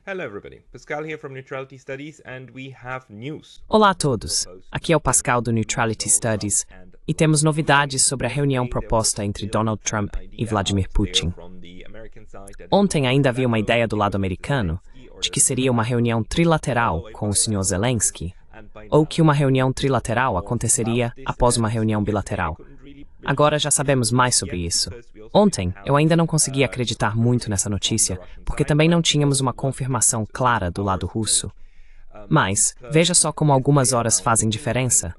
Hello everybody, Pascal here from Neutrality Studies and we have news. Olá a todos, aqui é o Pascal do Neutrality Studies e temos novidades sobre a reunião proposta entre Donald Trump e Vladimir Putin. Ontem ainda havia uma ideia do lado americano de que seria uma reunião trilateral com o Sr. Zelensky, ou que uma reunião trilateral aconteceria após uma reunião bilateral. Agora já sabemos mais sobre isso. Ontem, eu ainda não conseguia acreditar muito nessa notícia, porque também não tínhamos uma confirmação clara do lado russo. Mas, veja só como algumas horas fazem diferença.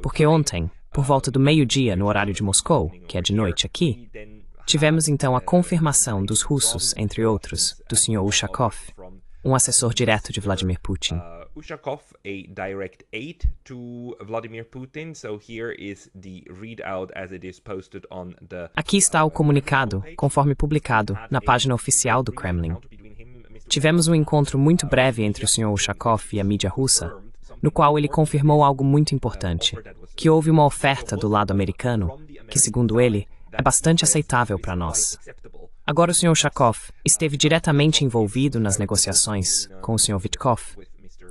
Porque ontem, por volta do meio-dia no horário de Moscou, que é de noite aqui, tivemos então a confirmação dos russos, entre outros, do Sr. Ushakov, um assessor direto de Vladimir Putin. Ushakov, a direct aide to Vladimir Putin, so here is the readout as it is posted on the... Aqui está o comunicado, conforme publicado, na página oficial do Kremlin. Tivemos um encontro muito breve entre o Sr. Ushakov e a mídia russa, no qual ele confirmou algo muito importante, que houve uma oferta do lado americano, que, segundo ele, é bastante aceitável para nós. Agora o Sr. Ushakov esteve diretamente envolvido nas negociações com o Sr. Vitkov,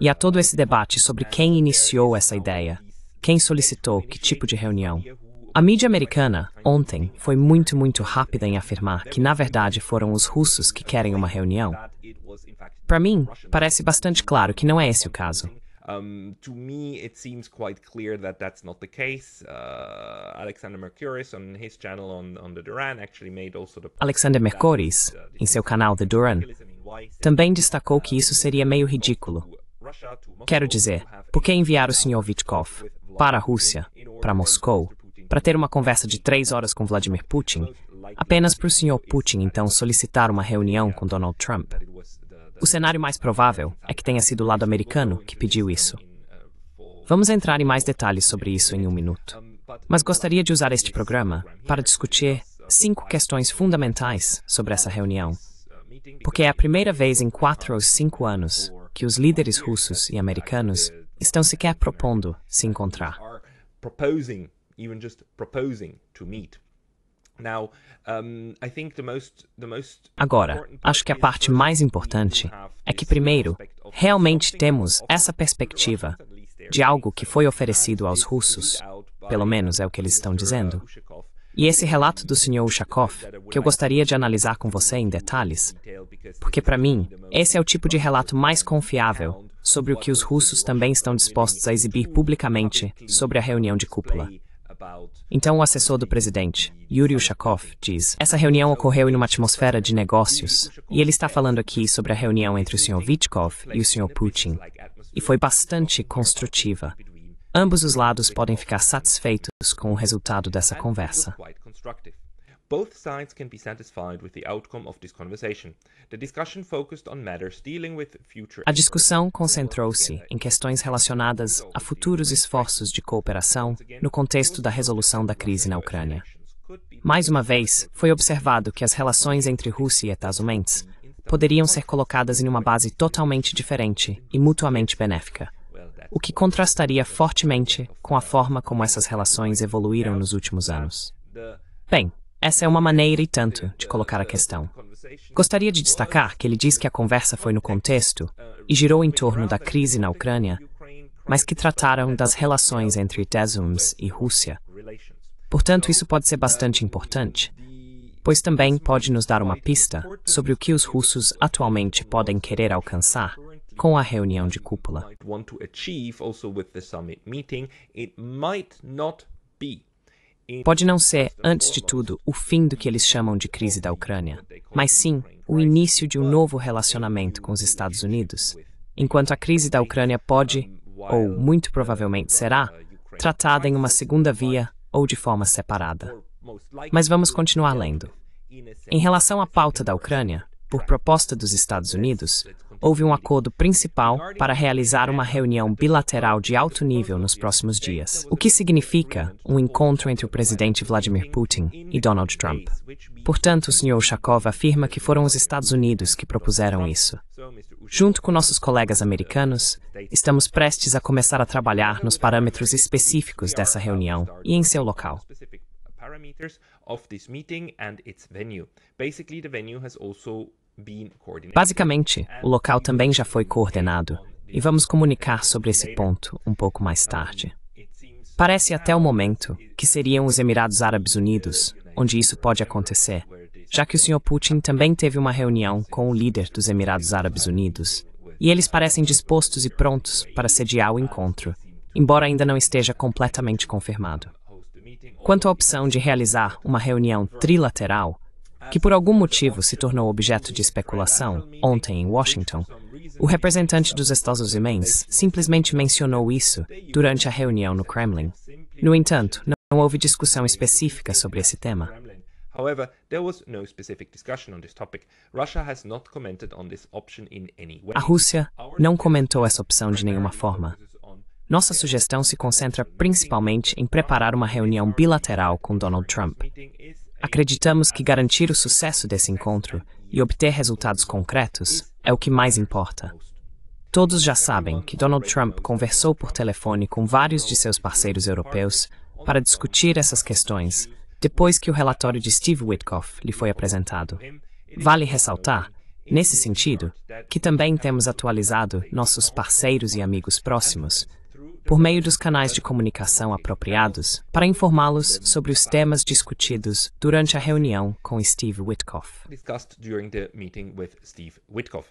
e há todo esse debate sobre quem iniciou essa ideia, quem solicitou que tipo de reunião. A mídia americana, ontem, foi muito rápida em afirmar que, na verdade, foram os russos que querem uma reunião. Para mim, parece bastante claro que não é esse o caso. To me, it seems quite clear that that's not the case. Alexander Mercouris, on his channel on the Duran, actually made also the... Alexander Mercouris, em seu canal The Duran, também destacou que isso seria meio ridículo. Quero dizer, por que enviar o Sr. Vitkov para a Rússia, para Moscou, para ter uma conversa de 3 horas com Vladimir Putin, apenas para o Sr. Putin então solicitar uma reunião com Donald Trump? O cenário mais provável é que tenha sido o lado americano que pediu isso. Vamos entrar em mais detalhes sobre isso em um minuto. Mas gostaria de usar este programa para discutir 5 questões fundamentais sobre essa reunião. Porque é a primeira vez em 4 ou 5 anos que os líderes russos e americanos estão sequer propondo se encontrar. Agora, acho que a parte mais importante é que, primeiro, realmente temos essa perspectiva de algo que foi oferecido aos russos, pelo menos é o que eles estão dizendo. E esse relato do Sr. Ushakov, que eu gostaria de analisar com você em detalhes, porque para mim, esse é o tipo de relato mais confiável sobre o que os russos também estão dispostos a exibir publicamente sobre a reunião de cúpula. Então o assessor do presidente, Yuri Ushakov, diz: essa reunião ocorreu em uma atmosfera de negócios, e ele está falando aqui sobre a reunião entre o Sr. Vitkov e o Sr. Putin, e foi bastante construtiva. Ambos os lados podem ficar satisfeitos com o resultado dessa conversa. Both sides can be satisfied with the outcome of this conversation. The discussion focused on matters dealing with future... A discussão concentrou-se em questões relacionadas a futuros esforços de cooperação no contexto da resolução da crise na Ucrânia. Mais uma vez, foi observado que as relações entre Rússia e Estados-Unidos poderiam ser colocadas em uma base totalmente diferente e mutuamente benéfica, o que contrastaria fortemente com a forma como essas relações evoluíram nos últimos anos. Bem, essa é uma maneira e tanto de colocar a questão. Gostaria de destacar que ele diz que a conversa foi no contexto e girou em torno da crise na Ucrânia, mas que trataram das relações entre Estados e Rússia. Portanto, isso pode ser bastante importante, pois também pode nos dar uma pista sobre o que os russos atualmente podem querer alcançar com a reunião de cúpula. Pode não ser, antes de tudo, o fim do que eles chamam de crise da Ucrânia, mas sim o início de um novo relacionamento com os Estados Unidos, enquanto a crise da Ucrânia pode, ou muito provavelmente será, tratada em uma segunda via ou de forma separada. Mas vamos continuar lendo. Em relação à pauta da Ucrânia, por proposta dos Estados Unidos, houve um acordo principal para realizar uma reunião bilateral de alto nível nos próximos dias, o que significa um encontro entre o presidente Vladimir Putin e Donald Trump. Portanto, o Sr. Ushakov afirma que foram os Estados Unidos que propuseram isso. Junto com nossos colegas americanos, estamos prestes a começar a trabalhar nos parâmetros específicos dessa reunião e em seu local. Parameters of this meeting and its venue. Basically, the venue has also Basicamente, o local também já foi coordenado, e vamos comunicar sobre esse ponto um pouco mais tarde. Parece até o momento que seriam os Emirados Árabes Unidos, onde isso pode acontecer, já que o Sr. Putin também teve uma reunião com o líder dos Emirados Árabes Unidos, e eles parecem dispostos e prontos para sediar o encontro, embora ainda não esteja completamente confirmado. Quanto à opção de realizar uma reunião trilateral, que por algum motivo se tornou objeto de especulação ontem em Washington, o representante dos Estados Unidos simplesmente mencionou isso durante a reunião no Kremlin. No entanto, não houve discussão específica sobre esse tema. However, there was no specific discussion on this topic. Russia has not commented on this option in any way. A Rússia não comentou essa opção de nenhuma forma. Nossa sugestão se concentra principalmente em preparar uma reunião bilateral com Donald Trump. Acreditamos que garantir o sucesso desse encontro e obter resultados concretos é o que mais importa. Todos já sabem que Donald Trump conversou por telefone com vários de seus parceiros europeus para discutir essas questões depois que o relatório de Steve Witkoff lhe foi apresentado. Vale ressaltar, nesse sentido, que também temos atualizado nossos parceiros e amigos próximos por meio dos canais de comunicação apropriados para informá-los sobre os temas discutidos durante a reunião com Steve Witkoff. Discussed during the meeting with Steve Witkoff.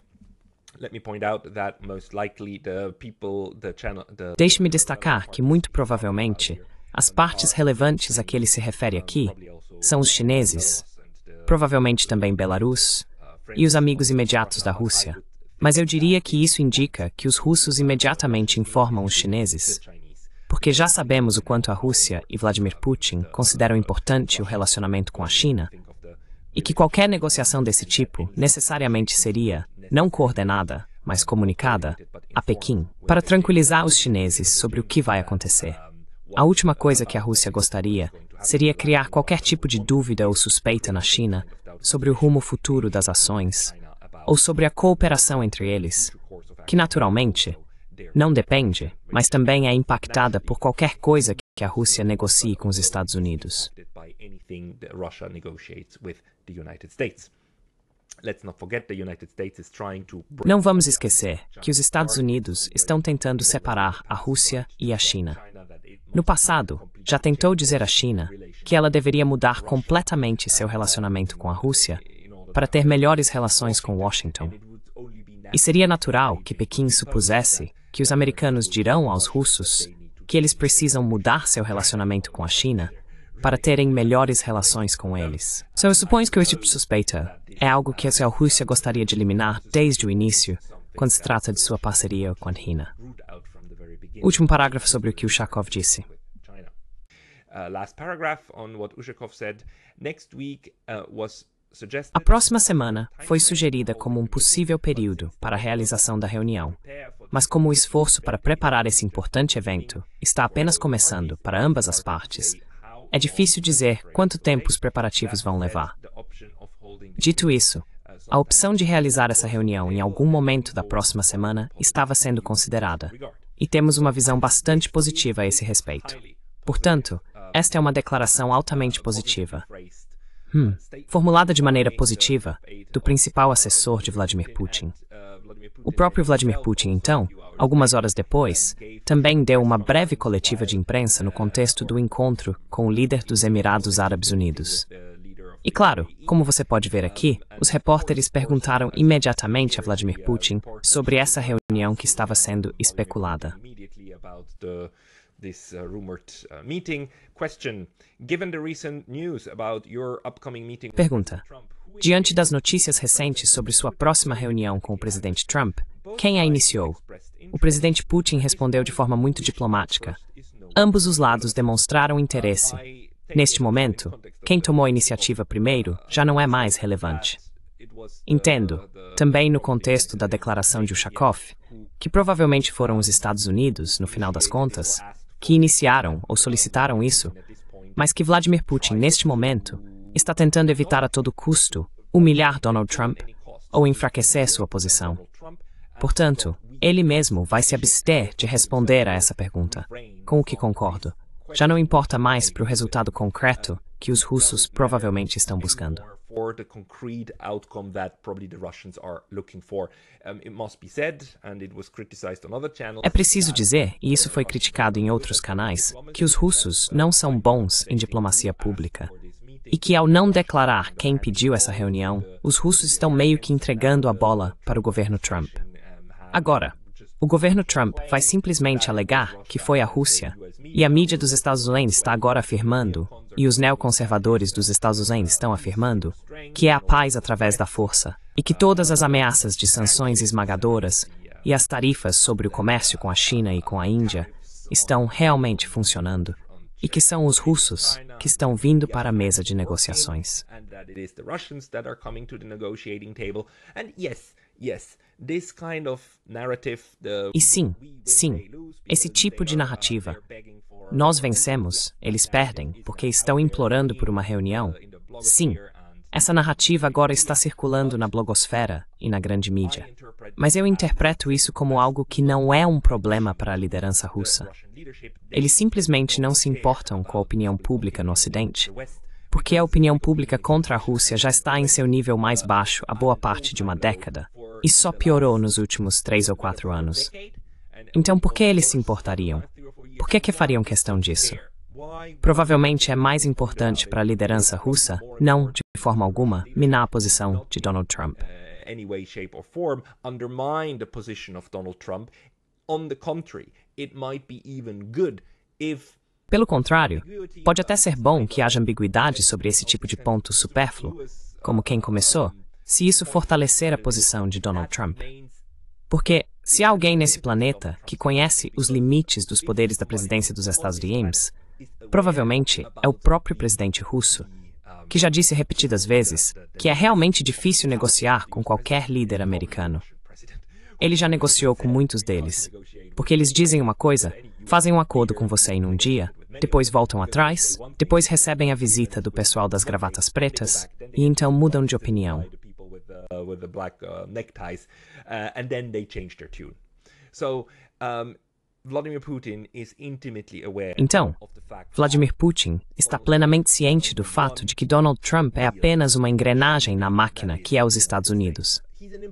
Let me point out that most likely the people, the channel, Deixe-me destacar que, muito provavelmente, as partes relevantes a que ele se refere aqui são os chineses, provavelmente também Belarus, e os amigos imediatos da Rússia. Mas eu diria que isso indica que os russos imediatamente informam os chineses, porque já sabemos o quanto a Rússia e Vladimir Putin consideram importante o relacionamento com a China, e que qualquer negociação desse tipo necessariamente seria, não coordenada, mas comunicada, a Pequim, para tranquilizar os chineses sobre o que vai acontecer. A última coisa que a Rússia gostaria seria criar qualquer tipo de dúvida ou suspeita na China sobre o rumo futuro das ações, ou sobre a cooperação entre eles, que naturalmente não depende, mas também é impactada por qualquer coisa que a Rússia negocie com os Estados Unidos. Não vamos esquecer que os Estados Unidos estão tentando separar a Rússia e a China. No passado, já tentou dizer à China que ela deveria mudar completamente seu relacionamento com a Rússia para ter melhores relações com Washington. E seria natural que Pequim supusesse que os americanos dirão aos russos que eles precisam mudar seu relacionamento com a China para terem melhores relações com eles. Eu suponho que esse tipo de suspeita é algo que a Rússia gostaria de eliminar desde o início, quando se trata de sua parceria com a China. Último parágrafo sobre o que Ushakov disse. Last paragraph on what Ushakov said. Next week was A próxima semana foi sugerida como um possível período para a realização da reunião, mas como o esforço para preparar esse importante evento está apenas começando para ambas as partes, é difícil dizer quanto tempo os preparativos vão levar. Dito isso, a opção de realizar essa reunião em algum momento da próxima semana estava sendo considerada, e temos uma visão bastante positiva a esse respeito. Portanto, esta é uma declaração altamente positiva. Formulada de maneira positiva, do principal assessor de Vladimir Putin. O próprio Vladimir Putin, então, algumas horas depois, também deu uma breve coletiva de imprensa no contexto do encontro com o líder dos Emirados Árabes Unidos. E claro, como você pode ver aqui, os repórteres perguntaram imediatamente a Vladimir Putin sobre essa reunião que estava sendo especulada. This rumored meeting. Question: given the recent news about your upcoming meeting Pergunta: diante das notícias recentes sobre sua próxima reunião com o presidente Trump, quem a iniciou? O presidente Putin respondeu de forma muito diplomática. Ambos os lados demonstraram interesse. Neste momento, quem tomou a iniciativa primeiro já não é mais relevante. Entendo, também no contexto da declaração de Ushakov, que provavelmente foram os Estados Unidos, no final das contas, que iniciaram ou solicitaram isso, mas que Vladimir Putin, neste momento, está tentando evitar a todo custo humilhar Donald Trump ou enfraquecer sua posição. Portanto, ele mesmo vai se abster de responder a essa pergunta, com o que concordo. Já não importa mais para o resultado concreto que os russos provavelmente estão buscando. for the concrete outcome that probably the Russians are looking for. It must be said, and it was criticized on other channels. É preciso dizer, e isso foi criticado em outros canais, que os russos não são bons em diplomacia pública. E que ao não declarar quem pediu essa reunião, os russos estão meio que entregando a bola para o governo Trump. Agora, o governo Trump vai simplesmente alegar que foi a Rússia, e a mídia dos Estados Unidos está agora afirmando, e os neoconservadores dos Estados Unidos estão afirmando, que é a paz através da força, e que todas as ameaças de sanções esmagadoras e as tarifas sobre o comércio com a China e com a Índia estão realmente funcionando, e que são os russos que estão vindo para a mesa de negociações. E sim, esse tipo de narrativa. Nós vencemos, eles perdem, porque estão implorando por uma reunião. Sim, essa narrativa agora está circulando na blogosfera e na grande mídia. Mas eu interpreto isso como algo que não é um problema para a liderança russa. Eles simplesmente não se importam com a opinião pública no Ocidente, porque a opinião pública contra a Rússia já está em seu nível mais baixo há boa parte de uma década, e só piorou nos últimos 3 ou 4 anos. Então por que eles se importariam? Por que fariam questão disso? Provavelmente é mais importante para a liderança russa, não, de forma alguma, minar a posição de Donald Trump. Any way, shape or form undermine the position of Donald Trump. On the contrary, it might be even good if. Pelo contrário, pode até ser bom que haja ambiguidade sobre esse tipo de ponto supérfluo, como quem começou, se isso fortalecer a posição de Donald Trump. Porque se há alguém nesse planeta que conhece os limites dos poderes da presidência dos Estados Unidos, provavelmente é o próprio presidente russo, que já disse repetidas vezes que é realmente difícil negociar com qualquer líder americano. Ele já negociou com muitos deles, porque eles dizem uma coisa, fazem um acordo com você em um dia, depois voltam atrás, depois recebem a visita do pessoal das gravatas pretas e então mudam de opinião. Então, Vladimir Putin está plenamente ciente do fato de que Donald Trump é apenas uma engrenagem na máquina que é os Estados Unidos.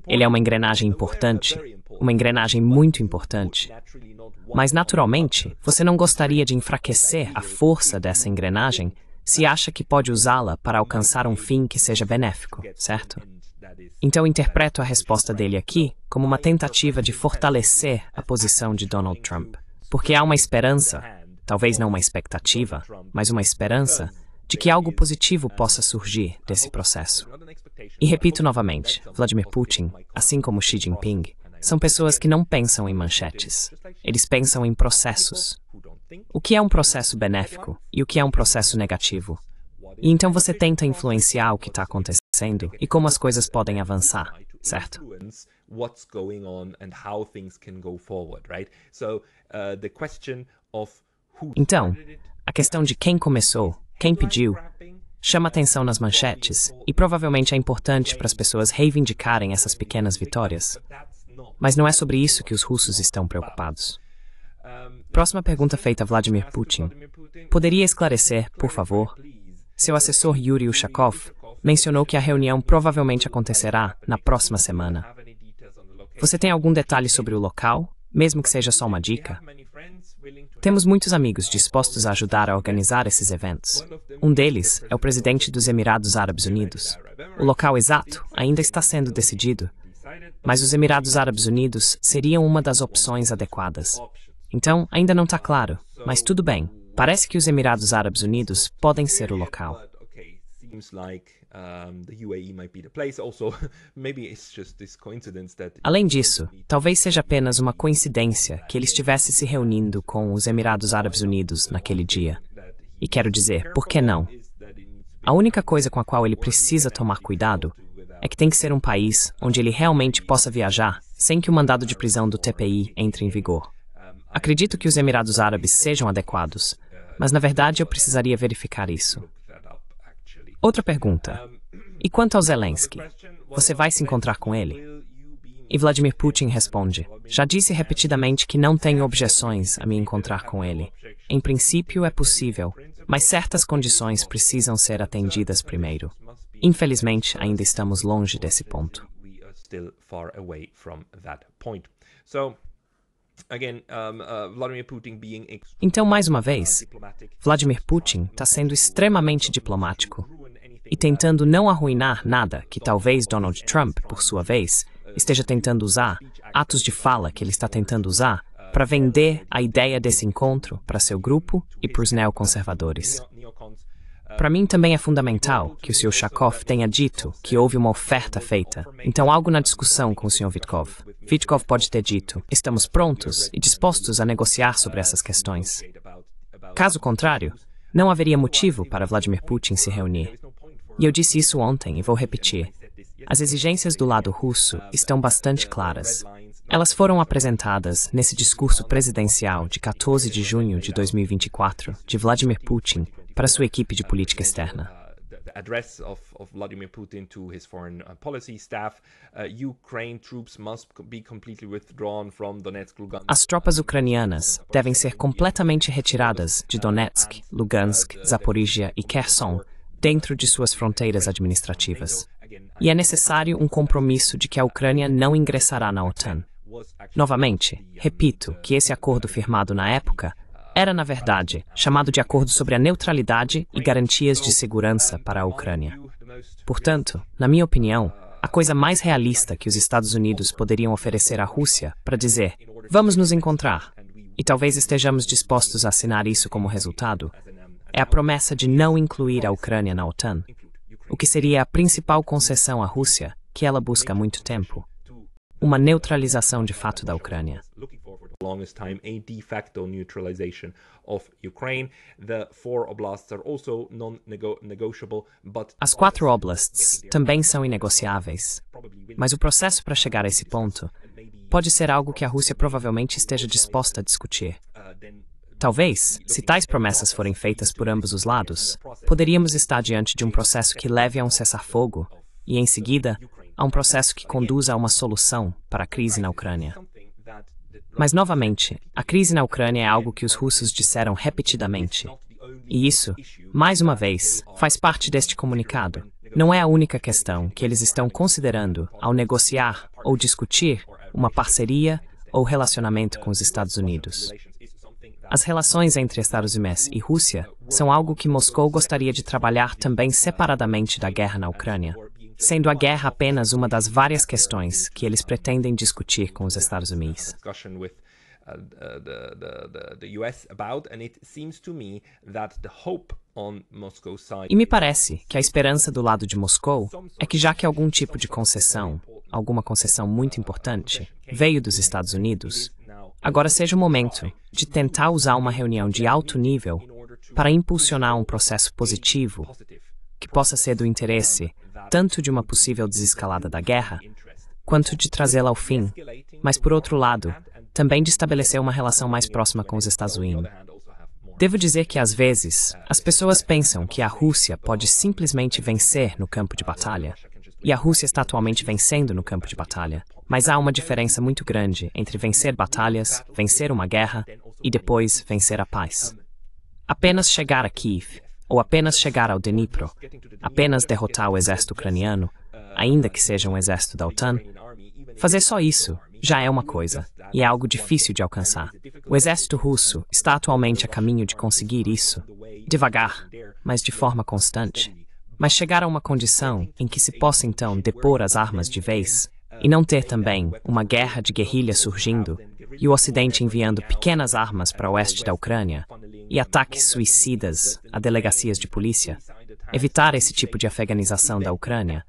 Ele é uma engrenagem importante, uma engrenagem muito importante. Mas, naturalmente, você não gostaria de enfraquecer a força dessa engrenagem se acha que pode usá-la para alcançar um fim que seja benéfico, certo? Então interpreto a resposta dele aqui como uma tentativa de fortalecer a posição de Donald Trump. Porque há uma esperança, talvez não uma expectativa, mas uma esperança de que algo positivo possa surgir desse processo. E repito novamente, Vladimir Putin, assim como Xi Jinping, são pessoas que não pensam em manchetes. Eles pensam em processos. O que é um processo benéfico e o que é um processo negativo? E então você tenta influenciar o que está acontecendo e como as coisas podem avançar, certo? Então, a questão de quem começou, quem pediu, chama atenção nas manchetes e provavelmente é importante para as pessoas reivindicarem essas pequenas vitórias. Mas não é sobre isso que os russos estão preocupados. Próxima pergunta feita a Vladimir Putin. Poderia esclarecer, por favor? Seu assessor Yuri Ushakov mencionou que a reunião provavelmente acontecerá na próxima semana. Você tem algum detalhe sobre o local, mesmo que seja só uma dica? Temos muitos amigos dispostos a ajudar a organizar esses eventos. Um deles é o presidente dos Emirados Árabes Unidos. O local exato ainda está sendo decidido, mas os Emirados Árabes Unidos seriam uma das opções adequadas. Então, ainda não está claro, mas tudo bem. Parece que os Emirados Árabes Unidos podem ser o local. Além disso, talvez seja apenas uma coincidência que ele estivesse se reunindo com os Emirados Árabes Unidos naquele dia. E quero dizer, por que não? A única coisa com a qual ele precisa tomar cuidado é que tem que ser um país onde ele realmente possa viajar sem que o mandado de prisão do TPI entre em vigor. Acredito que os Emirados Árabes sejam adequados, mas na verdade eu precisaria verificar isso. Outra pergunta. E quanto ao Zelensky? Você vai se encontrar com ele? E Vladimir Putin responde, já disse repetidamente que não tenho objeções a me encontrar com ele. Em princípio é possível, mas certas condições precisam ser atendidas primeiro. Infelizmente, ainda estamos longe desse ponto. Então, mais uma vez, Vladimir Putin está sendo extremamente diplomático e tentando não arruinar nada que talvez Donald Trump, por sua vez, esteja tentando usar, atos de fala que ele está tentando usar, para vender a ideia desse encontro para seu grupo e para os neoconservadores. Para mim também é fundamental que o Sr. Ushakov tenha dito que houve uma oferta feita. Então, algo na discussão com o Sr. Vitkov. Vitkov pode ter dito, estamos prontos e dispostos a negociar sobre essas questões. Caso contrário, não haveria motivo para Vladimir Putin se reunir. E eu disse isso ontem e vou repetir. As exigências do lado russo estão bastante claras. Elas foram apresentadas nesse discurso presidencial de 14 de junho de 2024 de Vladimir Putin para sua equipe de política externa. Address of Vladimir Putin to his foreign policy staff, Ukraine troops must be completely withdrawn from Donetsk, Lugansk. As tropas ucranianas devem ser completamente retiradas de Donetsk, Lugansk, Zaporizhia e Kherson dentro de suas fronteiras administrativas. E é necessário um compromisso de que a Ucrânia não ingressará na OTAN. Novamente, repito que esse acordo firmado na época era, na verdade, chamado de Acordo sobre a Neutralidade e Garantias de Segurança para a Ucrânia. Portanto, na minha opinião, a coisa mais realista que os Estados Unidos poderiam oferecer à Rússia para dizer, vamos nos encontrar, e talvez estejamos dispostos a assinar isso como resultado, é a promessa de não incluir a Ucrânia na OTAN, o que seria a principal concessão à Rússia que ela busca há muito tempo. Uma neutralização de fato da Ucrânia. Longest time a de facto neutralization of Ukraine. The 4 oblasts are also non-negotiable, but as 4 oblasts também são inegociáveis. Mas o processo para chegar a esse ponto pode ser algo que a Rússia provavelmente esteja disposta a discutir. Talvez, se tais promessas forem feitas por ambos os lados, poderíamos estar diante de um processo que leve a um cessar-fogo e, em seguida, a um processo que conduza a uma solução para a crise na Ucrânia. Mas, novamente, a crise na Ucrânia é algo que os russos disseram repetidamente. E isso, mais uma vez, faz parte deste comunicado. Não é a única questão que eles estão considerando ao negociar ou discutir uma parceria ou relacionamento com os Estados Unidos. As relações entre Estados Unidos e Rússia são algo que Moscou gostaria de trabalhar também separadamente da guerra na Ucrânia, sendo a guerra apenas uma das várias questões que eles pretendem discutir com os Estados Unidos. E me parece que a esperança do lado de Moscou é que, já que algum tipo de concessão, alguma concessão muito importante, veio dos Estados Unidos, agora seja o momento de tentar usar uma reunião de alto nível para impulsionar um processo positivo que possa ser do interesse tanto de uma possível desescalada da guerra, quanto de trazê-la ao fim, mas, por outro lado, também de estabelecer uma relação mais próxima com os Estados Unidos. Devo dizer que, às vezes, as pessoas pensam que a Rússia pode simplesmente vencer no campo de batalha, e a Rússia está atualmente vencendo no campo de batalha, mas há uma diferença muito grande entre vencer batalhas, vencer uma guerra, e depois vencer a paz. Apenas chegar a Kiev, ou apenas chegar ao Dnipro, apenas derrotar o exército ucraniano, ainda que seja um exército da OTAN, fazer só isso já é uma coisa, e é algo difícil de alcançar. O exército russo está atualmente a caminho de conseguir isso, devagar, mas de forma constante. Mas chegar a uma condição em que se possa então depor as armas de vez, e não ter também uma guerra de guerrilha surgindo, e o Ocidente enviando pequenas armas para o oeste da Ucrânia, e ataques suicidas a delegacias de polícia, evitar esse tipo de afeganização da Ucrânia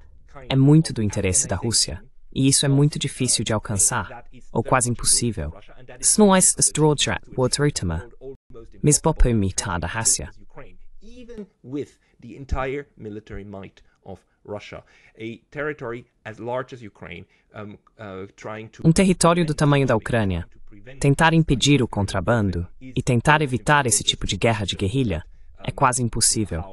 é muito do interesse da Rússia, e isso é muito difícil de alcançar, ou quase impossível. Snóis zdrodzrat wodritama, misbopomita da Rússia. Even with the entire military might of Russia, a territory as large as Ukraine, trying to um território do tamanho da Ucrânia, tentar impedir o contrabando e tentar evitar esse tipo de guerra de guerrilha é quase impossível.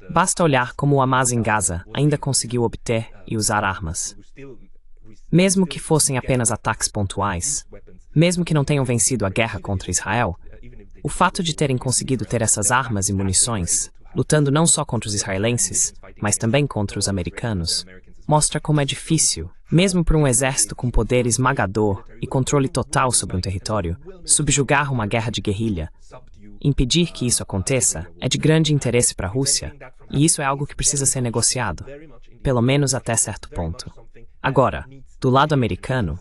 Basta olhar como o Hamas em Gaza ainda conseguiu obter e usar armas. Mesmo que fossem apenas ataques pontuais, mesmo que não tenham vencido a guerra contra Israel, o fato de terem conseguido ter essas armas e munições, lutando não só contra os israelenses, mas também contra os americanos, mostra como é difícil, mesmo para um exército com poder esmagador e controle total sobre um território, subjugar uma guerra de guerrilha. Impedir que isso aconteça é de grande interesse para a Rússia, e isso é algo que precisa ser negociado, pelo menos até certo ponto. Agora, do lado americano,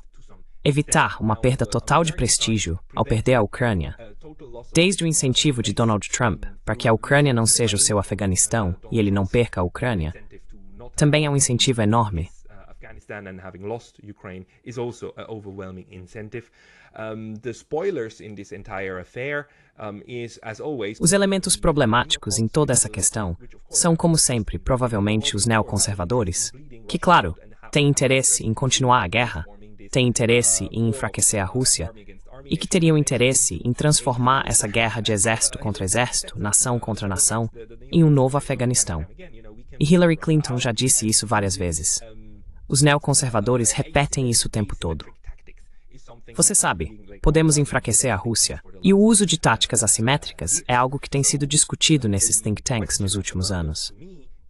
evitar uma perda total de prestígio ao perder a Ucrânia, desde o incentivo de Donald Trump para que a Ucrânia não seja o seu Afeganistão e ele não perca a Ucrânia, também é um incentivo enorme. Afghanistan and having lost Ukraine is also an overwhelming incentive. The spoilers in this entire affair is, as always, Os elementos problemáticos em toda essa questão são, como sempre, provavelmente os neoconservadores, que, claro, têm interesse em continuar a guerra, têm interesse em enfraquecer a Rússia, e que teriam interesse em transformar essa guerra de exército contra exército, nação contra nação, em um novo Afeganistão. E Hillary Clinton já disse isso várias vezes. Os neoconservadores repetem isso o tempo todo. Você sabe, podemos enfraquecer a Rússia, e o uso de táticas assimétricas é algo que tem sido discutido nesses think tanks nos últimos anos.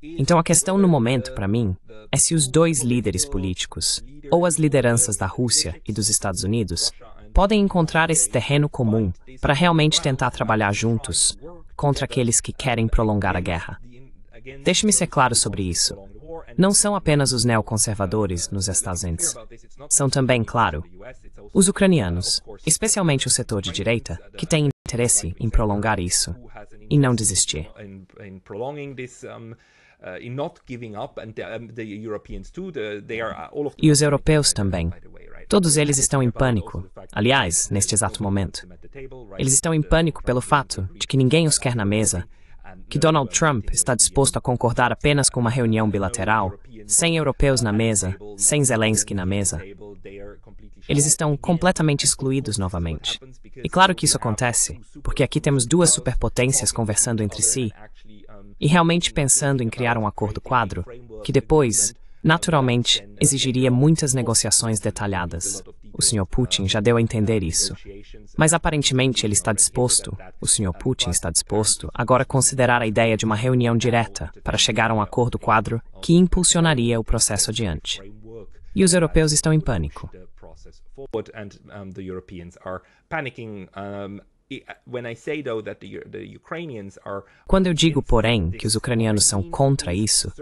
Então a questão no momento, para mim, é se os dois líderes políticos, ou as lideranças da Rússia e dos Estados Unidos, podem encontrar esse terreno comum para realmente tentar trabalhar juntos contra aqueles que querem prolongar a guerra. Deixe-me ser claro sobre isso. Não são apenas os neoconservadores nos Estados Unidos. São também, claro, os ucranianos, especialmente o setor de direita, que tem interesse em prolongar isso e não desistir. E os europeus também. Todos eles estão em pânico, aliás, neste exato momento. Eles estão em pânico pelo fato de que ninguém os quer na mesa, que Donald Trump está disposto a concordar apenas com uma reunião bilateral, sem europeus na mesa, sem Zelensky na mesa. Eles estão completamente excluídos novamente. E claro que isso acontece, porque aqui temos duas superpotências conversando entre si e realmente pensando em criar um acordo quadro, que depois, naturalmente, exigiria muitas negociações detalhadas. O Sr. Putin já deu a entender isso. Mas aparentemente ele está disposto, o Sr. Putin está disposto, agora a considerar a ideia de uma reunião direta para chegar a um acordo quadro que impulsionaria o processo adiante. E os europeus estão em pânico. Quando eu digo, porém, que os ucranianos são contra isso,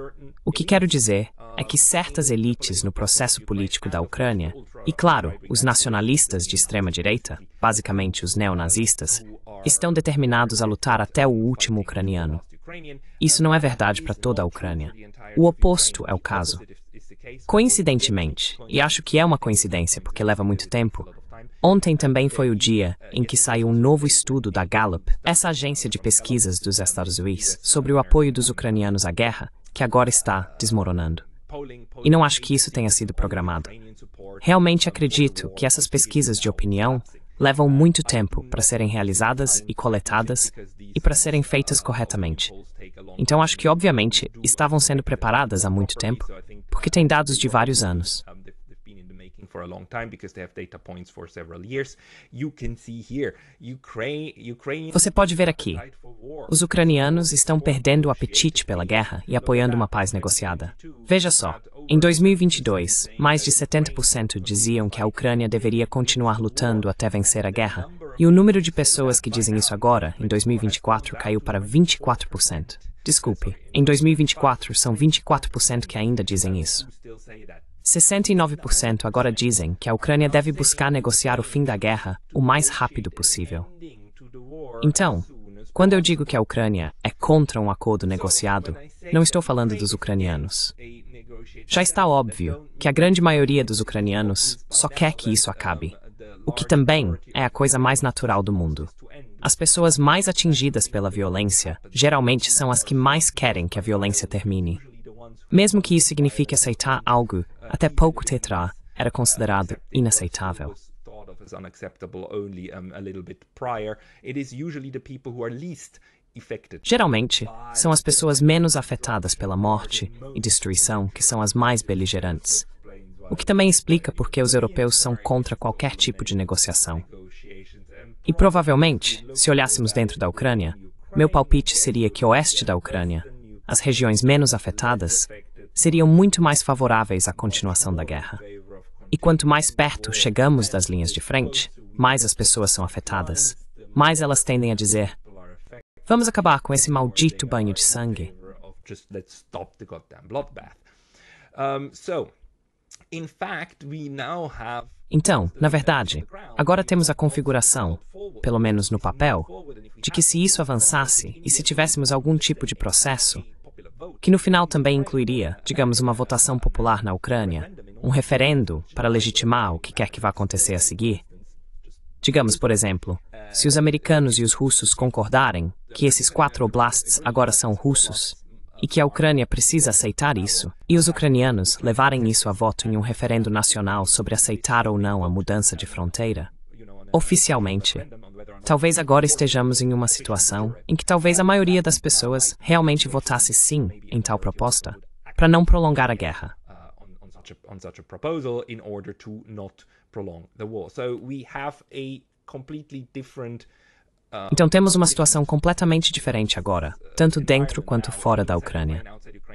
o que quero dizer é que certas elites no processo político da Ucrânia, e claro, os nacionalistas de extrema-direita, basicamente os neonazistas, estão determinados a lutar até o último ucraniano. Isso não é verdade para toda a Ucrânia. O oposto é o caso. Coincidentemente, e acho que é uma coincidência porque leva muito tempo, ontem também foi o dia em que saiu um novo estudo da Gallup, essa agência de pesquisas dos Estados Unidos, sobre o apoio dos ucranianos à guerra, que agora está desmoronando. E não acho que isso tenha sido programado. Realmente acredito que essas pesquisas de opinião levam muito tempo para serem realizadas e coletadas e para serem feitas corretamente. Então acho que, obviamente, estavam sendo preparadas há muito tempo, porque tem dados de vários anos. Você pode ver aqui. Os ucranianos estão perdendo o apetite pela guerra e apoiando uma paz negociada. Veja só, em 2022, mais de 70% diziam que a Ucrânia deveria continuar lutando até vencer a guerra, e o número de pessoas que dizem isso agora, em 2024, caiu para 24%. Desculpe, em 2024 são 24% que ainda dizem isso. 69% agora dizem que a Ucrânia deve buscar negociar o fim da guerra o mais rápido possível. Então, quando eu digo que a Ucrânia é contra um acordo negociado, não estou falando dos ucranianos. Já está óbvio que a grande maioria dos ucranianos só quer que isso acabe, o que também é a coisa mais natural do mundo. As pessoas mais atingidas pela violência geralmente são as que mais querem que a violência termine. Mesmo que isso signifique aceitar algo até pouco tempo atrás era considerado inaceitável. Geralmente, são as pessoas menos afetadas pela morte e destruição que são as mais beligerantes. O que também explica por que os europeus são contra qualquer tipo de negociação. E provavelmente, se olhássemos dentro da Ucrânia, meu palpite seria que o oeste da Ucrânia, as regiões menos afetadas, seriam muito mais favoráveis à continuação da guerra. E quanto mais perto chegamos das linhas de frente, mais as pessoas são afetadas, mais elas tendem a dizer: vamos acabar com esse maldito banho de sangue. Então, na verdade, agora temos a configuração, pelo menos no papel, de que se isso avançasse e se tivéssemos algum tipo de processo, que no final também incluiria, digamos, uma votação popular na Ucrânia, um referendo para legitimar o que quer que vá acontecer a seguir. Digamos, por exemplo, se os americanos e os russos concordarem que esses 4 oblasts agora são russos, e que a Ucrânia precisa aceitar isso, e os ucranianos levarem isso a voto em um referendo nacional sobre aceitar ou não a mudança de fronteira, oficialmente, talvez agora estejamos em uma situação em que talvez a maioria das pessoas realmente votasse sim em tal proposta, para não prolongar a guerra. Então temos uma situação completamente diferente agora, tanto dentro quanto fora da Ucrânia.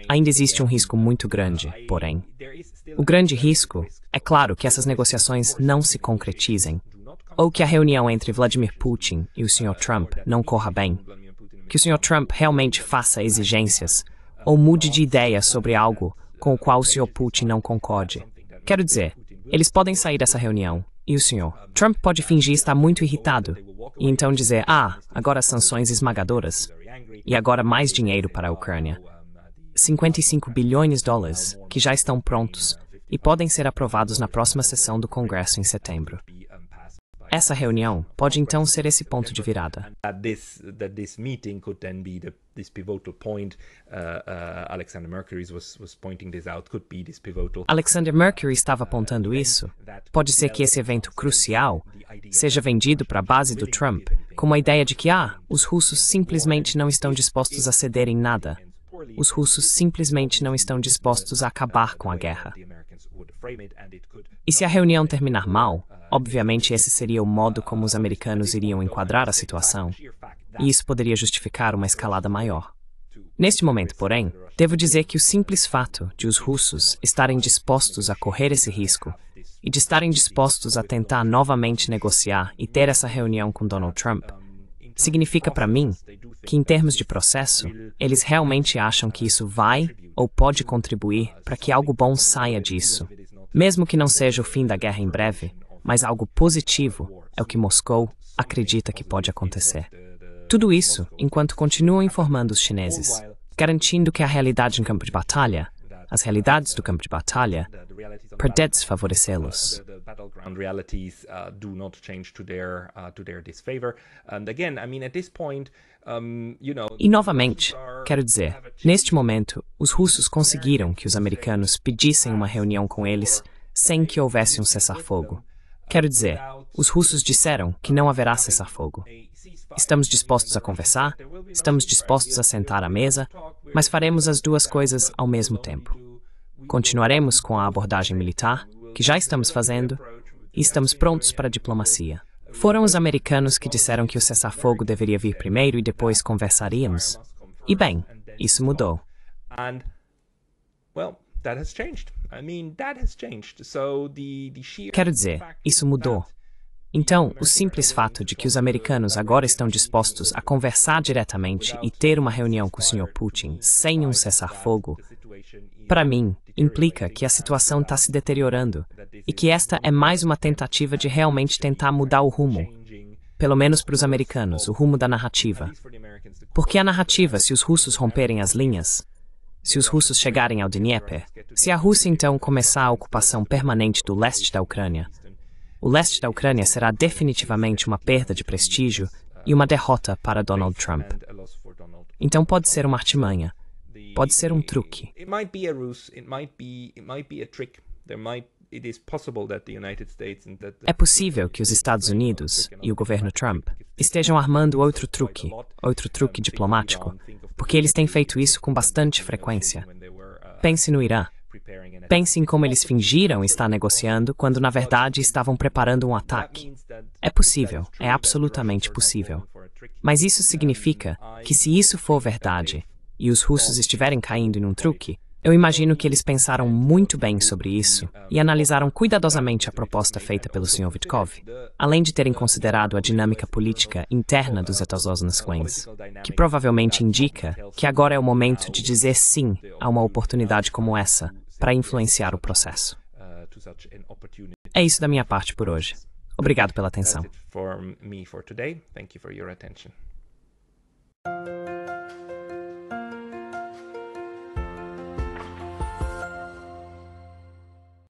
Ainda existe um risco muito grande, porém. O grande risco é claro que essas negociações não se concretizem, ou que a reunião entre Vladimir Putin e o Sr. Trump não corra bem, que o Sr. Trump realmente faça exigências, ou mude de ideia sobre algo com o qual o Sr. Putin não concorde. Quero dizer, eles podem sair dessa reunião, e o Sr. Trump pode fingir estar muito irritado, e então dizer: agora sanções esmagadoras, e agora mais dinheiro para a Ucrânia. 55 bilhões de dólares, que já estão prontos, e podem ser aprovados na próxima sessão do Congresso em setembro. Essa reunião pode então ser esse ponto de virada. Alexander Mercury estava apontando isso. Pode ser que esse evento crucial seja vendido para a base do Trump como a ideia de que, os russos simplesmente não estão dispostos a ceder em nada. Os russos simplesmente não estão dispostos a acabar com a guerra. E se a reunião terminar mal, obviamente esse seria o modo como os americanos iriam enquadrar a situação, e isso poderia justificar uma escalada maior. Neste momento, porém, devo dizer que o simples fato de os russos estarem dispostos a correr esse risco e de estarem dispostos a tentar novamente negociar e ter essa reunião com Donald Trump, significa para mim que, em termos de processo, eles realmente acham que isso vai ou pode contribuir para que algo bom saia disso. Mesmo que não seja o fim da guerra em breve, mas algo positivo é o que Moscou acredita que pode acontecer. Tudo isso enquanto continuam informando os chineses, garantindo que a realidade em campo de batalha, as realidades do campo de batalha, pode desfavorecê-los. E novamente, quero dizer, neste momento, os russos conseguiram que os americanos pedissem uma reunião com eles sem que houvesse um cessar-fogo. Quero dizer, os russos disseram que não haverá cessar-fogo. Estamos dispostos a conversar, estamos dispostos a sentar à mesa, mas faremos as duas coisas ao mesmo tempo. Continuaremos com a abordagem militar, que já estamos fazendo, e estamos prontos para a diplomacia. Foram os americanos que disseram que o cessar-fogo deveria vir primeiro e depois conversaríamos. E bem, isso mudou. Quero dizer, isso mudou. Então, o simples fato de que os americanos agora estão dispostos a conversar diretamente e ter uma reunião com o Sr. Putin sem um cessar-fogo, para mim, implica que a situação está se deteriorando e que esta é mais uma tentativa de realmente tentar mudar o rumo, pelo menos para os americanos, o rumo da narrativa. Porque a narrativa, se os russos romperem as linhas, se os russos chegarem ao Dnieper, se a Rússia então começar a ocupação permanente do leste da Ucrânia, o leste da Ucrânia será definitivamente uma perda de prestígio e uma derrota para Donald Trump. Então pode ser uma artimanha, pode ser um truque. É possível que os Estados Unidos e o governo Trump estejam armando outro truque diplomático, porque eles têm feito isso com bastante frequência. Pense no Irã. Pense em como eles fingiram estar negociando quando, na verdade, estavam preparando um ataque. É possível, é absolutamente possível. Mas isso significa que, se isso for verdade, e os russos estiverem caindo em um truque, eu imagino que eles pensaram muito bem sobre isso e analisaram cuidadosamente a proposta feita pelo Sr. Witkov, além de terem considerado a dinâmica política interna dos Etazosnas Clans, que provavelmente indica que agora é o momento de dizer sim a uma oportunidade como essa para influenciar o processo. É isso da minha parte por hoje. Obrigado pela atenção. That's it for me for today. Thank you for your attention.